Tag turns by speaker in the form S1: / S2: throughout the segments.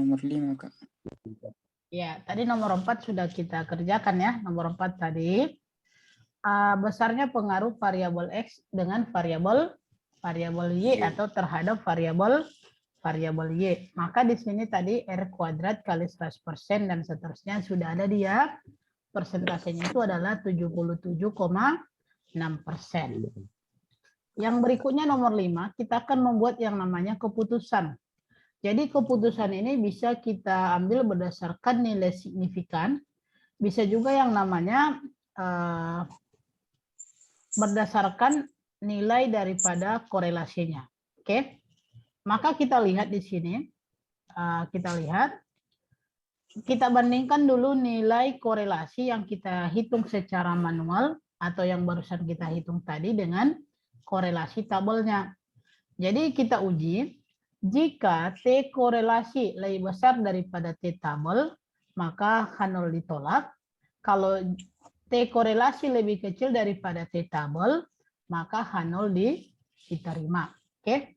S1: Nomor 5, Kak.
S2: Ya, tadi nomor 4 sudah kita kerjakan ya. Nomor 4 tadi. Besarnya pengaruh variabel X dengan variabel Y atau terhadap variabel Y. Maka di sini tadi R kuadrat kali 100% dan seterusnya sudah ada dia. Persentasenya itu adalah 77,6%. Yang berikutnya nomor 5, kita akan membuat yang namanya keputusan. Jadi keputusan ini bisa kita ambil berdasarkan nilai signifikan, bisa juga yang namanya berdasarkan nilai daripada korelasinya. Oke, maka kita lihat di sini, kita bandingkan dulu nilai korelasi yang kita hitung secara manual atau yang barusan kita hitung tadi dengan korelasi tabelnya. Jadi kita uji, jika T korelasi lebih besar daripada T tabel, maka H0 ditolak. Kalau T korelasi lebih kecil daripada T tabel, maka H0 diterima. Oke.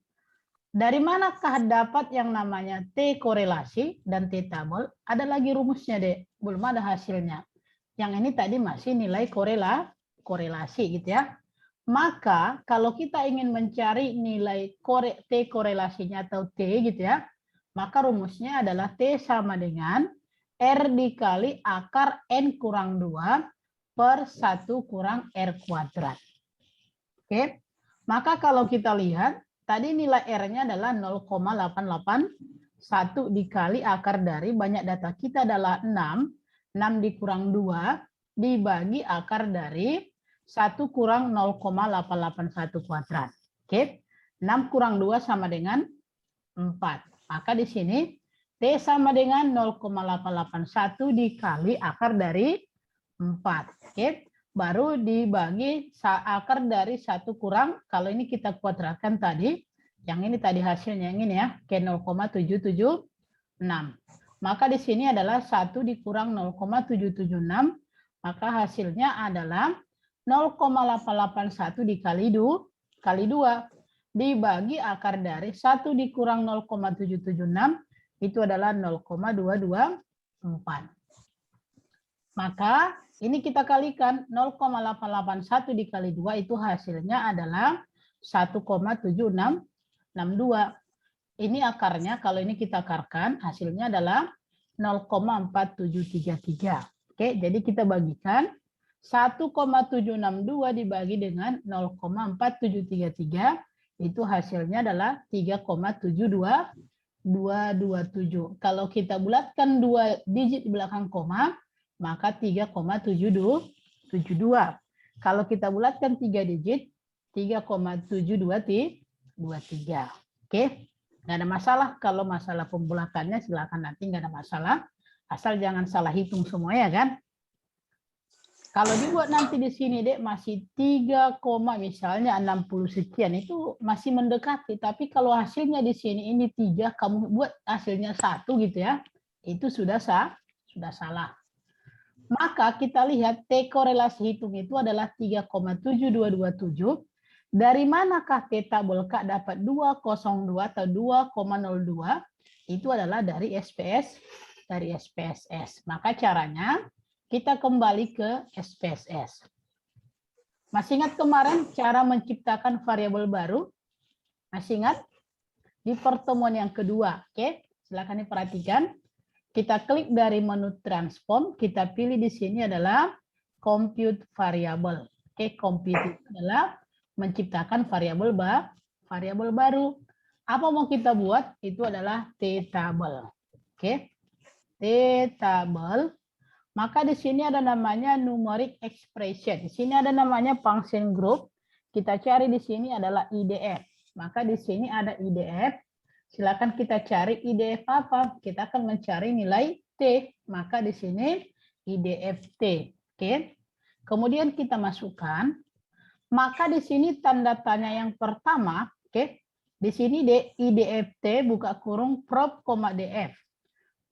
S2: Dari manakah dapat yang namanya T korelasi dan T tabel? Ada lagi rumusnya, Dek. Belum ada hasilnya. Yang ini tadi masih nilai korelasi gitu ya. Maka kalau kita ingin mencari nilai T korelasinya atau T gitu ya, maka rumusnya adalah T sama dengan R dikali akar N kurang 2 per 1 kurang R kuadrat. Oke, maka kalau kita lihat, tadi nilai R-nya adalah 0,881 dikali akar dari banyak data kita adalah 6 dikurang 2 dibagi akar dari 1 kurang 0,881 kuadrat. Oke, 6 kurang 2 sama dengan 4. Maka di sini T sama dengan 0,881 dikali akar dari 4. Oke, baru dibagi akar dari 1 kurang, kalau ini kita kuadratkan tadi, yang ini tadi hasilnya yang ini ya, ke 0,776. Maka di sini adalah 1 dikurang 0,776, maka hasilnya adalah 0,881 dikali 2 dibagi akar dari 1 dikurang 0,776 itu adalah 0,224. Maka ini kita kalikan 0,881 dikali 2 itu hasilnya adalah 1,7662. Ini akarnya, kalau ini kita akarkan hasilnya adalah 0,4733. Oke, jadi kita bagikan 1,762 dibagi dengan 0,4733 itu hasilnya adalah 3,72227. Kalau kita bulatkan 2 digit di belakang koma, maka 3,772. Kalau kita bulatkan 3 digit, 3,7223. Oke, nggak ada masalah. Kalau masalah pembulatannya silakan nanti, nggak ada masalah. Asal jangan salah hitung semua ya kan. Kalau dibuat nanti di sini, Dek, masih 3, misalnya 60 sekian, itu masih mendekati. Tapi kalau hasilnya di sini ini 3, kamu buat hasilnya 1 gitu ya, itu sudah salah. Maka kita lihat T korelasi hitung itu adalah 3,7227. Dari manakah T tabel K dapat 202 atau 2,02? Itu adalah dari SPSS. Maka caranya kita kembali ke SPSS. Masih ingat kemarin cara menciptakan variabel baru? Masih ingat? Di pertemuan yang kedua. Oke, silakan diperhatikan. Kita klik dari menu transform, kita pilih di sini adalah compute variable. Oke, compute itu adalah menciptakan variabel baru. Apa mau kita buat? Itu adalah T-table. Oke, T-table. Maka di sini ada namanya numeric expression. Di sini ada namanya function group. Kita cari di sini adalah IDF. Maka di sini ada IDF. Silakan kita cari IDF apa? Kita akan mencari nilai T. Maka di sini IDF T. Oke. Kemudian kita masukkan. Maka di sini tanda tanya yang pertama, oke. Di sini IDF T buka kurung prop, DF.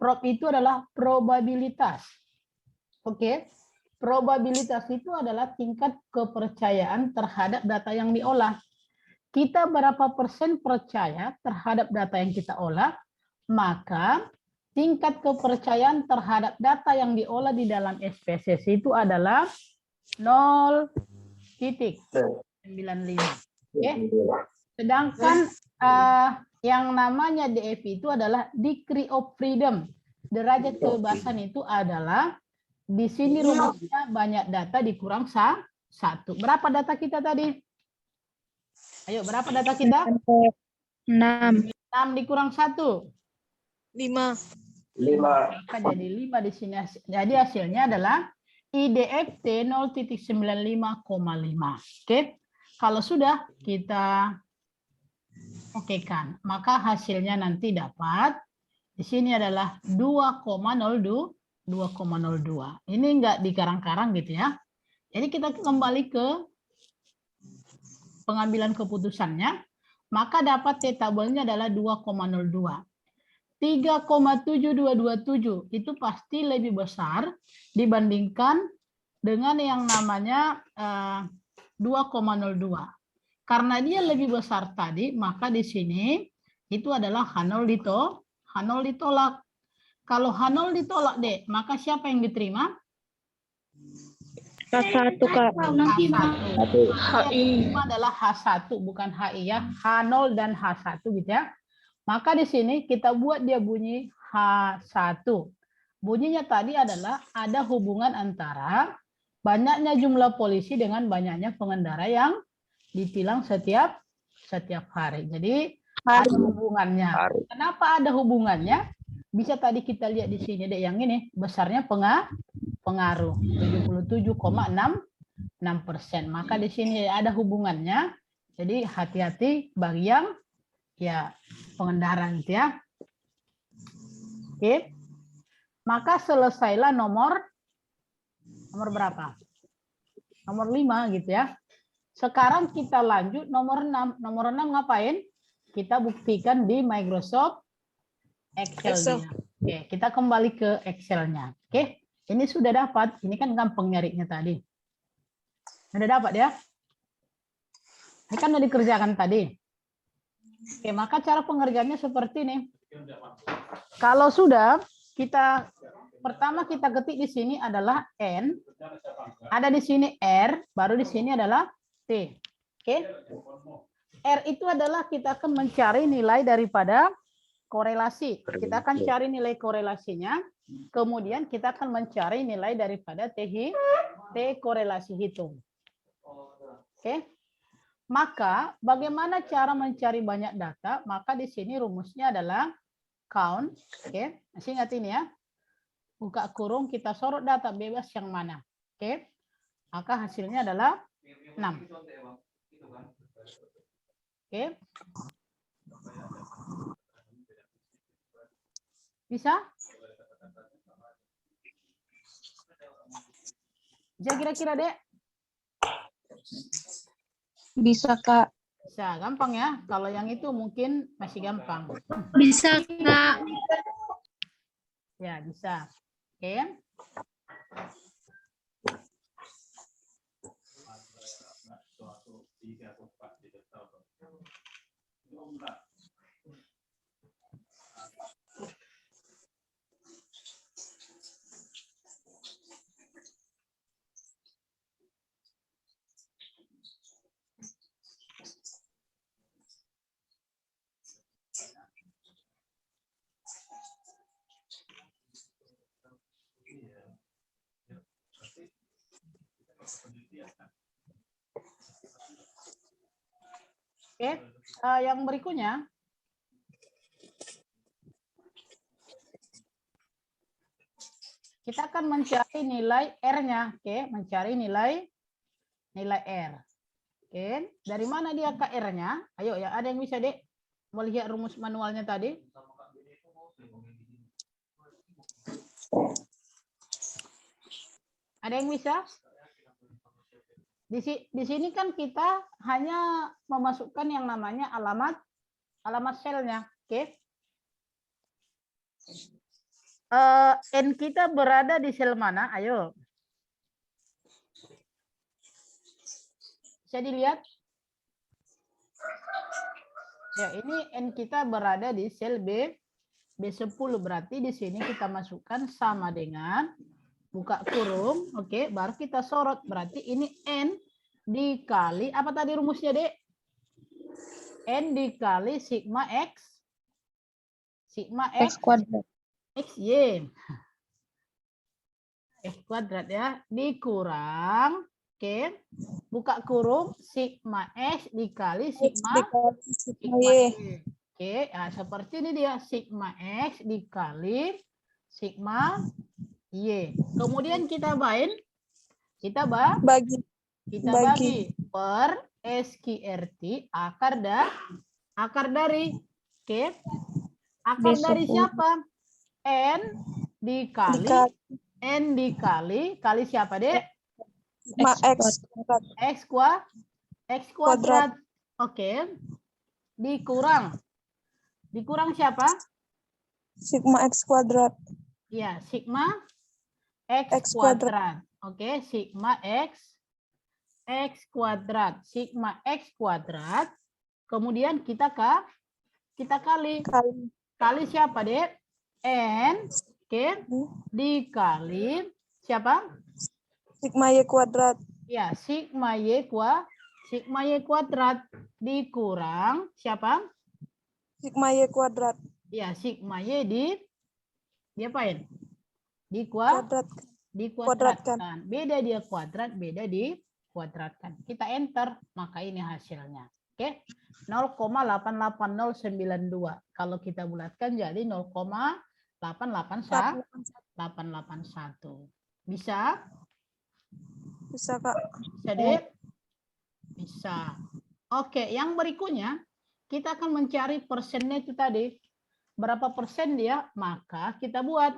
S2: Prop itu adalah probabilitas. Oke, probabilitas itu adalah tingkat kepercayaan terhadap data yang diolah. Kita berapa persen percaya terhadap data yang kita olah, maka tingkat kepercayaan terhadap data yang diolah di dalam SPSS itu adalah 0,95. Oke. Sedangkan yang namanya DF itu adalah degree of freedom. Derajat kebebasan itu adalah di sini rumusnya banyak data dikurang satu. Berapa data kita tadi? Ayo, berapa data kita?
S1: 6.
S2: 6 dikurang 1.
S1: 5.
S2: Maka jadi 5 di sini. Jadi hasilnya adalah IDFT 0,95,5. Oke. Kalau sudah kita okekan, maka hasilnya nanti dapat di sini adalah 2,02. Ini enggak dikarang-karang gitu ya. Jadi kita kembali ke pengambilan keputusannya, maka dapat T tabelnya adalah 2,02. 3,7227 itu pasti lebih besar dibandingkan dengan yang namanya 2,02. Karena dia lebih besar tadi, maka di sini itu adalah H0 ditolak. Kalau H0 ditolak, Dek, maka siapa yang diterima?
S1: H1, Kak.
S2: H1. HI adalah H1, bukan HI ya. H0 dan H1 gitu ya. Maka di sini kita buat dia bunyi H1. Bunyinya tadi adalah ada hubungan antara banyaknya jumlah polisi dengan banyaknya pengendara yang ditilang setiap hari. Jadi ada hubungannya. Kenapa ada hubungannya? Bisa tadi kita lihat di sini deh, yang ini besarnya pengaruh 77,66%. Maka di sini ada hubungannya. Jadi hati-hati bagi yang ya pengendara gitu ya. Oke. Maka selesailah nomor berapa? Nomor 5 gitu ya. Sekarang kita lanjut nomor 6. Nomor 6 ngapain? Kita buktikan di Microsoft Excel. Oke, kita kembali ke Excel-nya. Oke, ini sudah dapat. Ini kan gampang nyarinya tadi. Sudah dapat ya? Ini kan udah dikerjakan tadi. Oke, maka cara pengerjaannya seperti ini. Kalau sudah, pertama kita ketik di sini adalah N. Ada di sini R, baru di sini adalah T. Oke. R itu adalah kita akan mencari nilai daripada korelasi. Kita akan cari nilai korelasinya. Kemudian kita akan mencari nilai daripada T korelasi hitung. Oke. Maka bagaimana cara mencari banyak data? Maka di sini rumusnya adalah count. Oke. Masih ingat ini ya. Buka kurung, kita sorot data bebas yang mana. Oke. Maka hasilnya adalah 6. Oke. Bisa? Bisa kira-kira, Dek?
S1: Bisa, Kak.
S2: Bisa, gampang ya. Kalau yang itu mungkin masih gampang.
S1: Bisa, Kak.
S2: Ya, bisa. Oke. Oke, yang berikutnya. Kita akan mencari nilai R-nya. Oke, mencari nilai R. Oke, dari mana dia ke R-nya? Ayo ya, ada yang bisa, Dek? Melihat rumus manualnya tadi? Ada yang bisa? Di sini kan kita hanya memasukkan yang namanya alamat selnya, oke? N kita berada di sel mana? Ayo. Bisa dilihat? Ya, ini N kita berada di sel B B10 berarti di sini kita masukkan sama dengan buka kurung, oke, baru kita sorot. Berarti ini N dikali, apa tadi rumusnya, Dek? N dikali sigma X. Sigma
S1: X
S2: X,
S1: kuadrat.
S2: XY. X kuadrat ya, dikurang, oke, buka kurung, sigma X dikali sigma
S1: Sigma
S2: Y.
S1: Y.
S2: Oke, nah seperti ini dia, sigma X dikali sigma Y. Kemudian kita
S1: Bagi.
S2: bagi per SQRT akar dari, oke, akar dari
S1: B10.
S2: siapa? N dikali siapa, Dek?
S1: Sigma X kuadrat.
S2: X kuadrat. Oke. Dikurang siapa?
S1: Sigma X kuadrat.
S2: Ya, sigma X
S1: X kuadrat.
S2: kuadrat. Oke, sigma X kuadrat. Sigma X kuadrat. Kemudian kita kali siapa, Dek? N, oke, dikali siapa?
S1: Sigma Y kuadrat.
S2: Ya, sigma Y kuadrat dikurang siapa?
S1: Sigma Y kuadrat.
S2: Ya, sigma Y diapain?
S1: Kuadrat.
S2: Dikuadratkan. Beda dia kuadrat, beda dikuadratkan. Kita enter, maka ini hasilnya. Oke. 0,88092. Kalau kita bulatkan jadi 0,881. Bisa?
S1: Bisa, Kak.
S2: Bisa, Dek? Bisa. Oke, yang berikutnya kita akan mencari persennya itu tadi. Berapa persen dia? Maka kita buat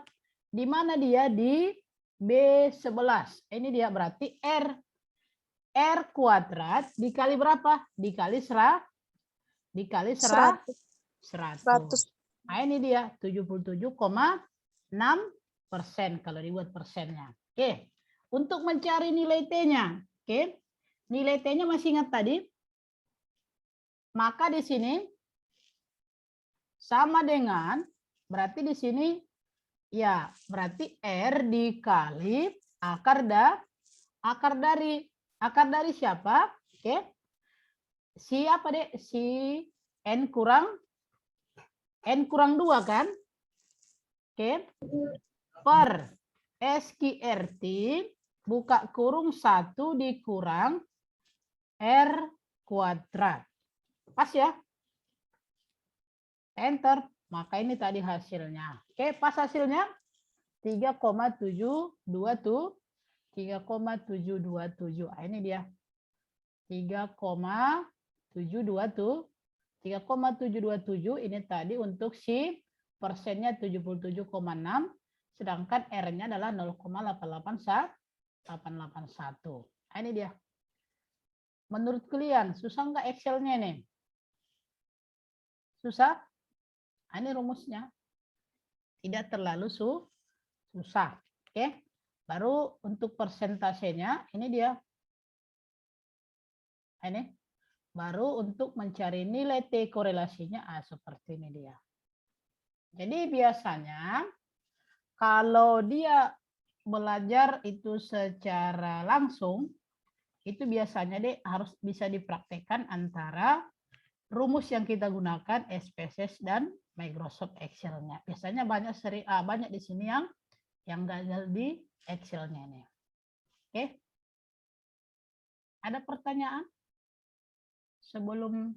S2: di mana dia di B11. Ini dia berarti R kuadrat dikali berapa? Dikali 100.
S1: 100.
S2: Nah, ini dia 77,6% kalau dibuat persennya. Oke. Untuk mencari nilai T-nya. Oke. Nilai T-nya masih ingat tadi? Maka di sini sama dengan, berarti di sini ya, berarti R dikali akar dari siapa? Oke. Si apa, Dek? Si N kurang 2 kan? Oke. Per SQRT buka kurung 1 dikurang R kuadrat. Pas ya? Enter. Maka ini tadi hasilnya. Oke, pas hasilnya 3,727. 3,727. Ini dia. 3,727. 3,727 ini tadi untuk si persennya 77,6, sedangkan R-nya adalah 0,881. Nah, ini dia. Menurut kalian, susah nggak Excel-nya nih? Susah? Nah, ini rumusnya. Tidak terlalu susah. Oke. Baru untuk persentasenya, ini dia. Ini. Baru untuk mencari nilai T korelasinya, seperti ini dia. Jadi biasanya, kalau dia belajar itu secara langsung, itu biasanya harus bisa dipraktekkan antara rumus yang kita gunakan SPSS dan Microsoft Excel-nya. Biasanya banyak di sini yang gagal di Excel-nya ini. Oke. Ada pertanyaan sebelum